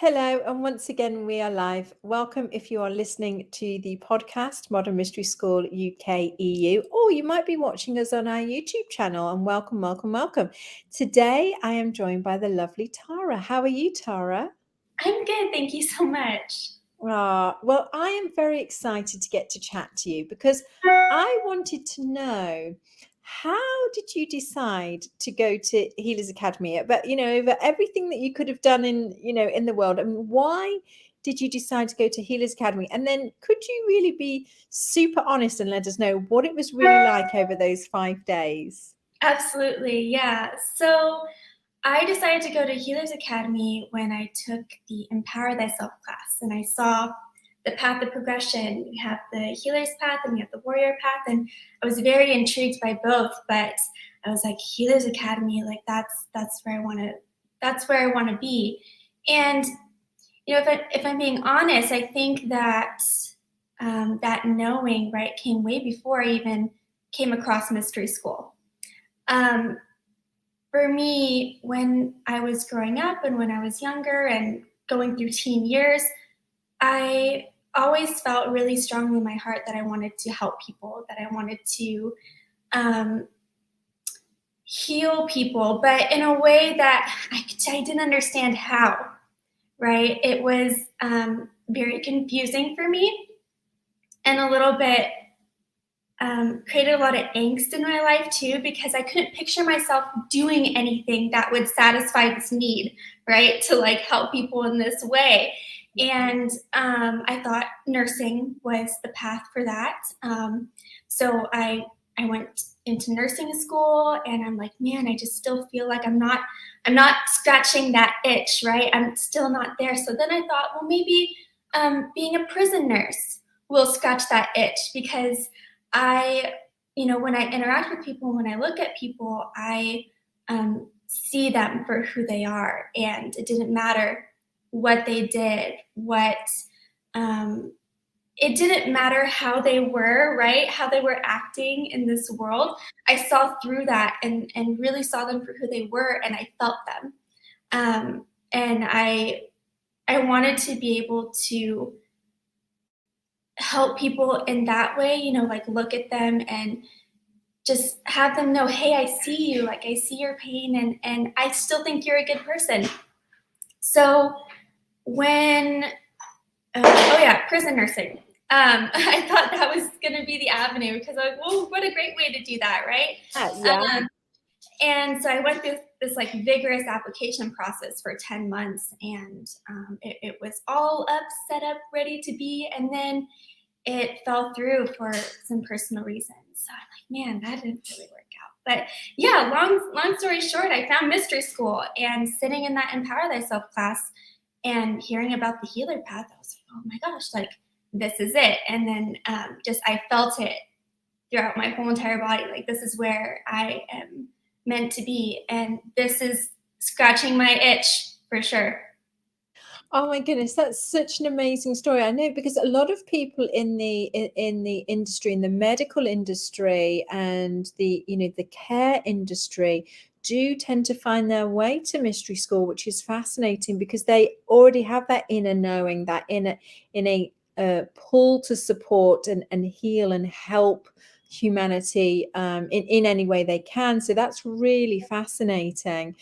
Hello, and once again, we are live. Welcome if you are listening to the podcast Modern Mystery School UK EU, or you might be watching us on our YouTube channel. And welcome, welcome, welcome. Today, I am joined by the lovely Tara. How are you, Tara? I'm good, thank you so much. Well, I am very excited to get to chat to you because I wanted to know, how did you decide to go to Healers Academy? But over everything that you could have done in the world, I mean, why did you decide to go to Healers Academy? And then could you really be super honest and let us know what it was really like over those 5 days? Absolutely, yeah. So I decided to go to Healers Academy when I took the Empower Thyself class, and I saw the path of progression. We have the healer's path and we have the warrior path, and I was very intrigued by both. But I was like, Healers Academy, like that's where I want to be. And if I'm being honest, I think that that knowing, right, came way before I even came across mystery school. Um, for me, when I was growing up and when I was younger and going through teen years, I always felt really strongly in my heart that I wanted to help people, that I wanted to um, heal people, but in a way that I didn't understand how, right? It was very confusing for me and a little bit created a lot of angst in my life too, because I couldn't picture myself doing anything that would satisfy this need, right? To like help people in this way. And I thought nursing was the path for that. So I went into nursing school, and I'm like, man, I just still feel like I'm not scratching that itch, right? I'm still not there. So then I thought, well, maybe being a prison nurse will scratch that itch, because when I interact with people, when I look at people, I see them for who they are. And it didn't matter what they did, it didn't matter how they were, right? How they were acting in this world. I saw through that and really saw them for who they were, and I felt them. And I wanted to be able to help people in that way, like look at them and just have them know, hey, I see you, like I see your pain, and I still think you're a good person. So when oh yeah, prison nursing. I thought that was going to be the avenue, because I was like, whoa, what a great way to do that, right? Yeah. And so I went through this like vigorous application process for 10 months, and it was all up, set up, ready to be, and then it fell through for some personal reasons. So I'm like, man, that didn't really work out. But yeah, long story short, I found mystery school, and sitting in that Empower Thyself class and hearing about the healer path, I was like, oh my gosh, like this is it. And then just I felt it throughout my whole entire body. Like, this is where I am meant to be, and this is scratching my itch for sure. Oh my goodness, that's such an amazing story. I know, because a lot of people in the industry, in the medical industry, and the care industry, do tend to find their way to mystery school, which is fascinating because they already have that inner knowing, that inner pull to support and heal and help humanity in any way they can. So that's really fascinating.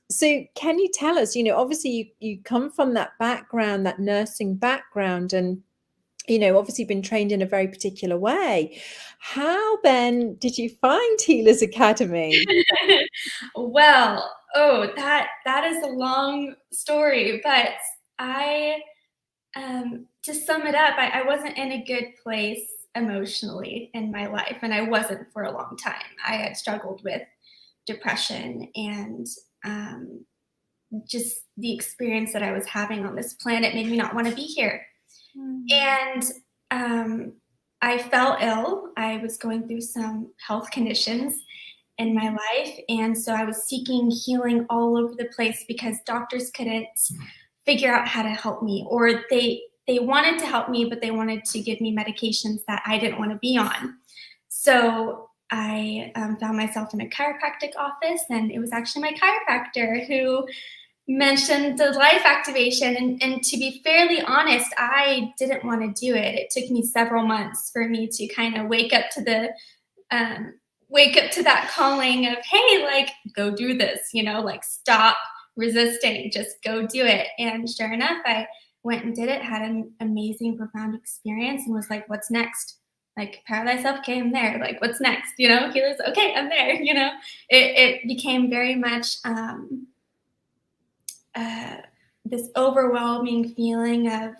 So can you tell us, obviously you come from that background, that nursing background, and obviously been trained in a very particular way. How then did you find Healers Academy? Well, oh, that is a long story, but I to sum it up, I wasn't in a good place emotionally in my life, and I wasn't for a long time. I had struggled with depression, and just the experience that I was having on this planet made me not want to be here. And I fell ill. I was going through some health conditions in my life, and so I was seeking healing all over the place because doctors couldn't figure out how to help me, or they wanted to help me, but they wanted to give me medications that I didn't want to be on. So I found myself in a chiropractic office, and it was actually my chiropractor who mentioned the life activation. And to be fairly honest, I didn't want to do it. It took me several months for me to kind of um, wake up to that calling of, hey, like, go do this, like, stop resisting, just go do it. And sure enough, I went and did it, had an amazing, profound experience, and was like, what's next? Like, Empower Thyself, okay, I'm there. Like, what's next? Healers, okay, I'm there. It became very much uh, this overwhelming feeling of,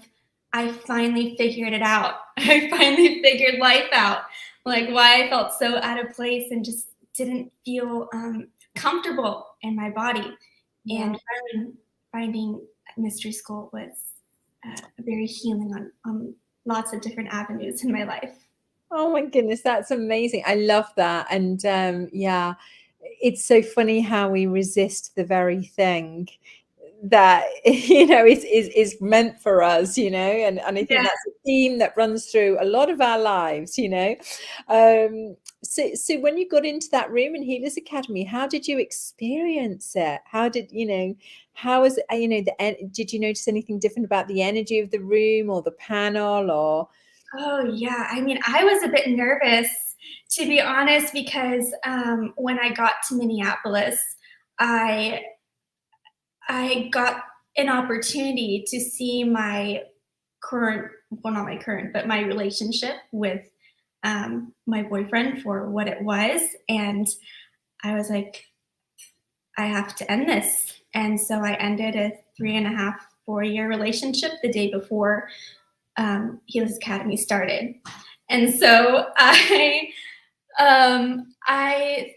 I finally figured it out. I finally figured life out, like why I felt so out of place and just didn't feel comfortable in my body. Yeah. And finding mystery school was very healing on lots of different avenues in my life. Oh my goodness, that's amazing. I love that. And yeah, it's so funny how we resist the very thing that is meant for us, and I think Yeah. that's a theme that runs through a lot of our lives. So when you got into that room in Healers Academy, how did you experience it? How was it, did you notice anything different about the energy of the room or the panel or? Oh, yeah. I mean, I was a bit nervous, to be honest, because when I got to Minneapolis, I I got an opportunity to see my current, well, not my current, but my relationship with my boyfriend for what it was. And I was like, I have to end this. And so I ended a 3.5, 4 year relationship the day before Healers Academy started. And so I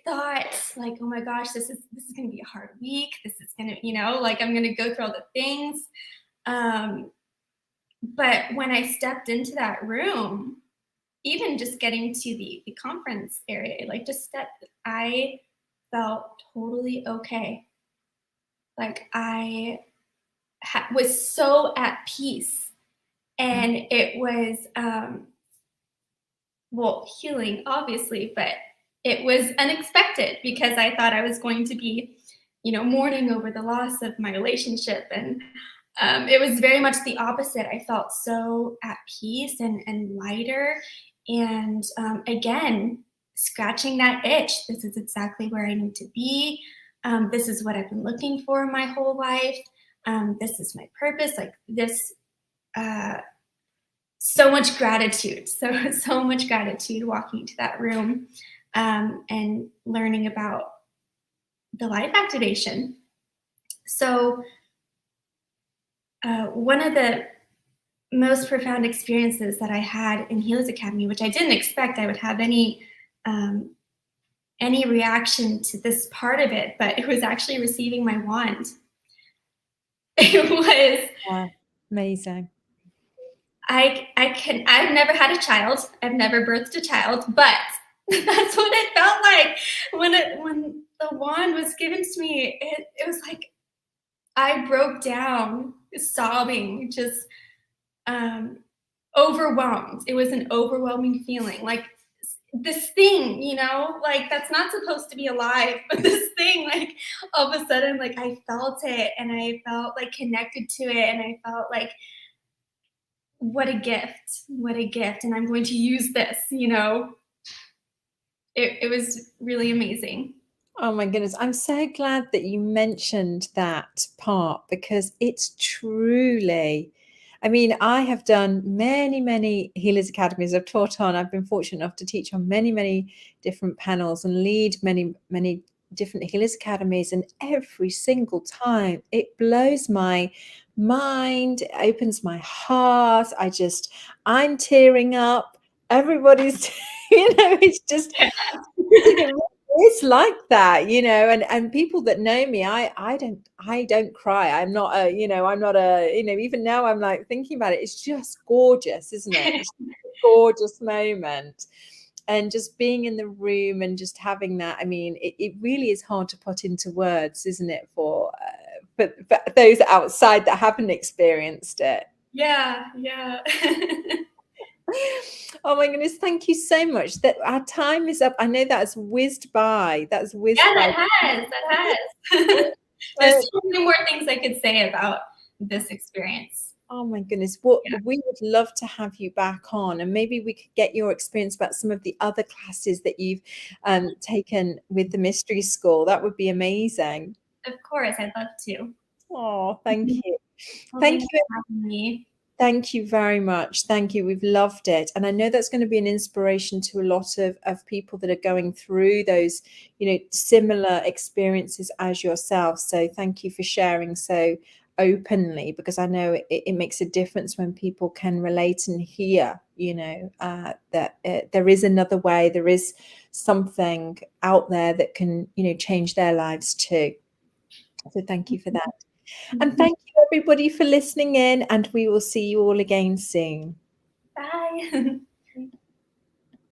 thought, like, oh my gosh, this is gonna be a hard week. This is gonna, like, I'm gonna go through all the things. Um, but when I stepped into that room, even just getting to the conference area, like, I felt totally okay. Like, I was so at peace, and it was well, healing, obviously, but it was unexpected because I thought I was going to be, mourning over the loss of my relationship. And it was very much the opposite. I felt so at peace and lighter. And again, scratching that itch. This is exactly where I need to be. This is what I've been looking for my whole life. This is my purpose. Like this. So much gratitude, so much gratitude walking into that room and learning about the life activation. So one of the most profound experiences that I had in Healers Academy, which I didn't expect I would have any reaction to this part of it, but it was actually receiving my wand. It was Wow, amazing. I've never had a child. I've never birthed a child, but that's what it felt like when the wand was given to me. It was like I broke down sobbing, just um, overwhelmed. It was an overwhelming feeling, like this thing, like that's not supposed to be alive, but this thing, like all of a sudden, like I felt it, and I felt like connected to it, and I felt like what a gift, and I'm going to use this. It was really amazing. Oh my goodness. I'm so glad that you mentioned that part because it's truly, I mean, I have done many, many Healers Academies I've taught on. I've been fortunate enough to teach on many, many different panels and lead many, many different Healers Academies. And every single time it blows my mind, it opens my heart. I'm tearing up. Everybody's, it's just because it's like that, and people that know me, I don't cry. I'm not a, even now I'm like thinking about it, it's just gorgeous, isn't it? It's just a gorgeous moment. And just being in the room and just having that, I mean, it really is hard to put into words, isn't it, for those outside that haven't experienced it. Yeah, yeah. Oh my goodness, thank you so much. That our time is up. I know that's whizzed by. That's whizzed Yeah, by. that has. There's so many more things I could say about this experience. Oh my goodness. What Yeah, we would love to have you back on, and maybe we could get your experience about some of the other classes that you've taken with the mystery school. That would be amazing. of course, I'd love to. Oh, thank you. Well, Thank thanks you. for having me. Thank you very much. Thank you. We've loved it. And I know that's going to be an inspiration to a lot of people that are going through those, similar experiences as yourself. So thank you for sharing so openly, because I know it makes a difference when people can relate and hear, that there is another way, there is something out there that can, change their lives too. So thank you for that. And thank you, everybody, for listening in, and we will see you all again soon. Bye.